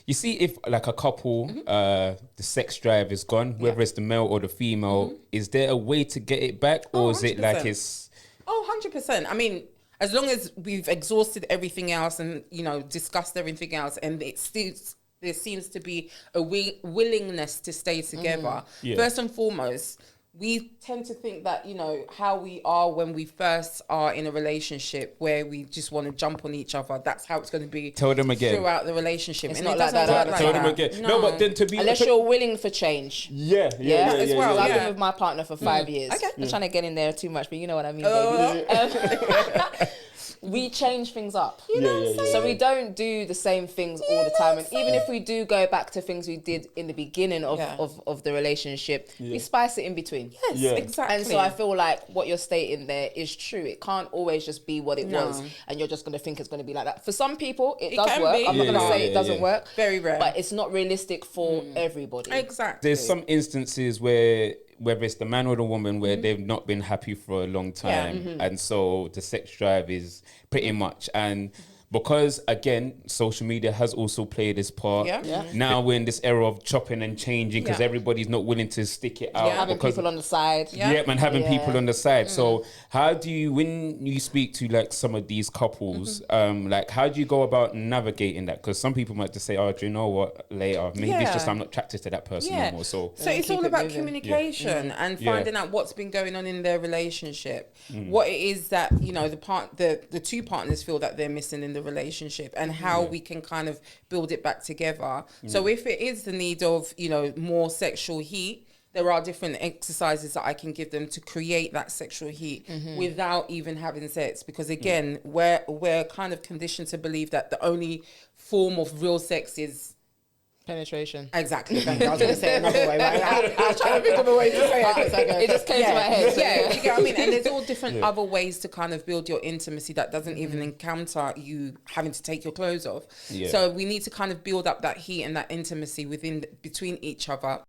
you see, if like a couple, the sex drive is gone, whether it's the male or the female, is there a way to get it back, or is it like 100%. it's? Oh, 100%. I mean, as long as we've exhausted everything else and, you know, discussed everything else, and it still, there seems to be a willingness to stay together. Yeah. First and foremost, we tend to think that, you know, how we are when we first are in a relationship where we just want to jump on each other. That's how it's going to be. Tell them again. Throughout the relationship. It's And not it like doesn't that. work Tell like them that. again. No, but then to be Unless you're willing for change. yeah. as well, I've yeah. been with my partner for 5 years. Okay. I'm trying to get in there too much, but you know what I mean, baby. We change things up. You know what I'm saying? So we don't do the same things all the time. And even if we do go back to things we did in the beginning of the relationship, we spice it in between. Yes, Yeah. exactly. And so I feel like what you're stating there is true. It can't always just be what it was, and you're just going to think it's going to be like that. For some people, it does can work. be. I'm not going to Yeah, say yeah, it doesn't yeah. work. Very rare. But it's not realistic for everybody. Exactly. There's some instances where whether it's the man or the woman where they've not been happy for a long time, and so the sex drive is pretty much, and because again social media has also played its part. Now we're in this era of chopping and changing because everybody's not willing to stick it out, Having because people on the side. and having people Yeah. on the side. So how do you, when you speak to like some of these couples, like how do you go about navigating that? Because some people might just say, oh, do you know what, later maybe it's just I'm not attracted to that person anymore. So it's keep all it about moving. communication and finding out what's been going on in their relationship, what it is that, you know, the two partners feel that they're missing in the relationship, and how we can kind of build it back together. So if it is the need of, you know, more sexual heat, there are different exercises that I can give them to create that sexual heat without even having sex. Because again, we're kind of conditioned to believe that the only form of real sex is Penetration. exactly. Thank you. I was going to say it another way. Right? I was trying to think of a way to say it. It just came to my head. So Yeah, do you get what I mean? And there's all different other ways to kind of build your intimacy that doesn't even encounter you having to take your clothes off. Yeah. So we need to kind of build up that heat and that intimacy between each other.